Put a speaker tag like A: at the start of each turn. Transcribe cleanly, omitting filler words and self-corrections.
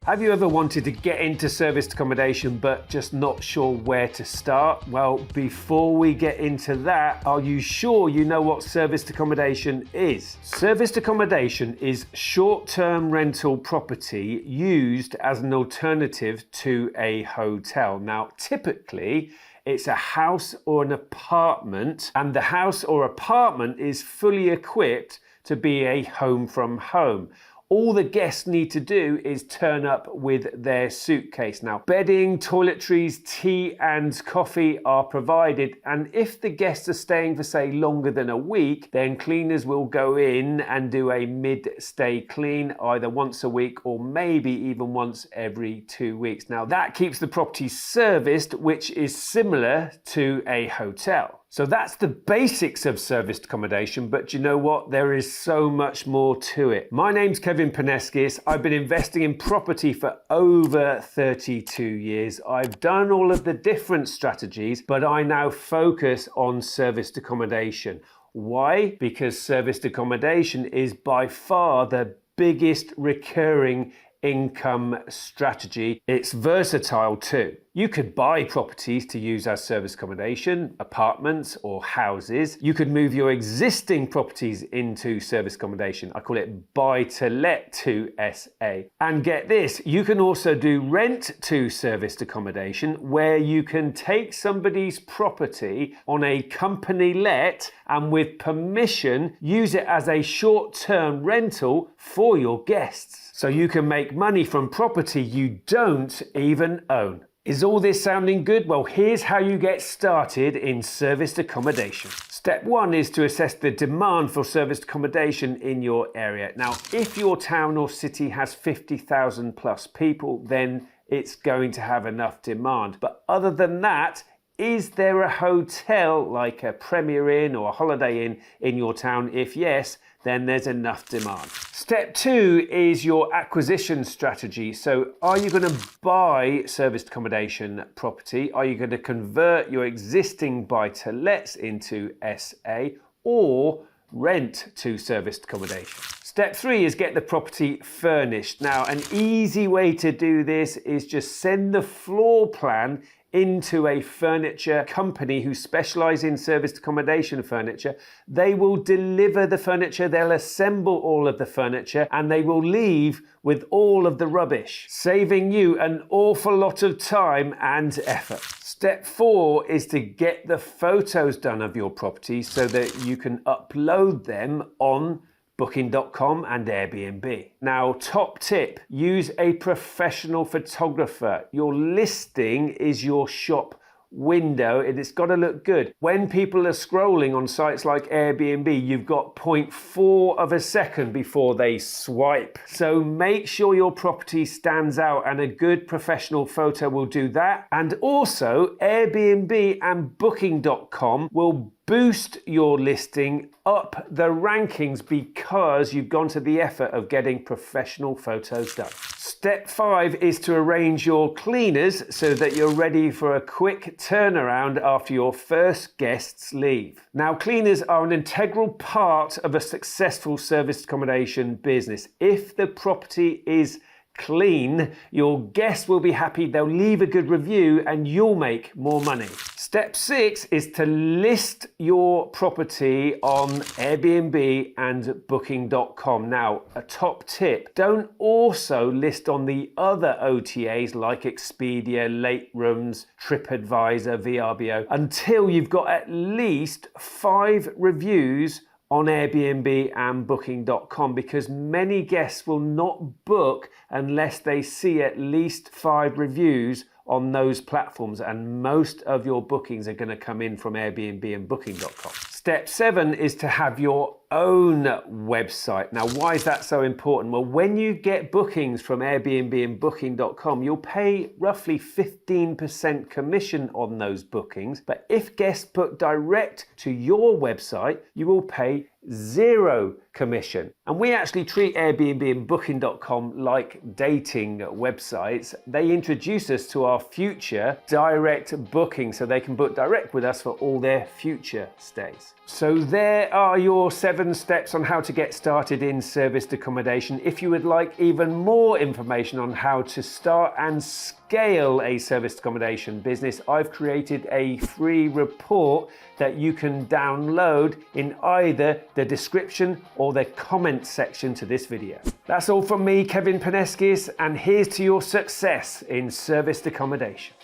A: Have you ever wanted to get into serviced accommodation but just not sure where to start? Well, before we get into that, are you sure you know what serviced accommodation is? Serviced accommodation is short-term rental property used as an alternative to a hotel. Now, typically, it's a house or an apartment, and the house or apartment is fully equipped to be a home from home. All the guests need to do is turn up with their suitcase. Now, bedding, toiletries, tea and coffee are provided, and if the guests are staying for, say, longer than a week, then cleaners will go in and do a mid-stay clean either once a week or maybe even once every 2 weeks. Now, that keeps the property serviced, which is similar to a hotel. So that's the basics of serviced accommodation, but you know what? There is so much more to it. My name's Kevin Poneskis. I've been investing in property for over 32 years. I've done all of the different strategies, but I now focus on serviced accommodation. Why? Because serviced accommodation is by far the biggest recurring income strategy. It's versatile too. You could buy properties to use as service accommodation, apartments or houses. You could move your existing properties into service accommodation. I call it buy to let to SA. And get this, you can also do rent to serviced accommodation, where you can take somebody's property on a company let and with permission use it as a short-term rental for your guests. So you can make money from property you don't even own. Is all this sounding good? Well, here's how you get started in serviced accommodation. Step one is to assess the demand for serviced accommodation in your area. Now, if your town or city has 50,000 plus people, then it's going to have enough demand. But other than that, is there a hotel like a Premier Inn or a Holiday Inn in your town? If yes, then there's enough demand. Step two is your acquisition strategy. So are you going to buy serviced accommodation property? Are you going to convert your existing buy-to-lets into SA or rent to serviced accommodation? Step three is get the property furnished. Now, an easy way to do this is just send the floor plan into a furniture company who specialize in serviced accommodation furniture. They will deliver the furniture, they'll assemble all of the furniture, and they will leave with all of the rubbish, saving you an awful lot of time and effort. Step four is to get the photos done of your property so that you can upload them on Booking.com and Airbnb. Now, top tip, use a professional photographer. Your listing is your shop window and it's got to look good. When people are scrolling on sites like Airbnb, you've got 0.4 of a second before they swipe. So make sure your property stands out, and a good professional photo will do that. And also, Airbnb and Booking.com will boost your listing up the rankings because you've gone to the effort of getting professional photos done. Step five is to arrange your cleaners so that you're ready for a quick turnaround after your first guests leave. Now, cleaners are an integral part of a successful serviced accommodation business. If the property is clean, your guests will be happy, they'll leave a good review, and you'll make more money. Step six is to list your property on Airbnb and Booking.com. Now, a top tip, don't also list on the other OTAs like Expedia, Late Rooms, TripAdvisor, VRBO until you've got at least 5 reviews on Airbnb and Booking.com, because many guests will not book unless they see at least 5 reviews on those platforms, and most of your bookings are going to come in from Airbnb and Booking.com. Step 7 is to have your own website. Now, why is that so important? Well, when you get bookings from Airbnb and Booking.com, you'll pay roughly 15% commission on those bookings. But if guests book direct to your website, you will pay 0 commission. And we actually treat Airbnb and Booking.com like dating websites. They introduce us to our future direct booking so they can book direct with us for all their future stays. So there are your 7 steps on how to get started in serviced accommodation. If you would like even more information on how to start and scale a serviced accommodation business, I've created a free report that you can download in either the description or the comment section to this video. That's all from me, Kevin Poneskis, and here's to your success in serviced accommodation.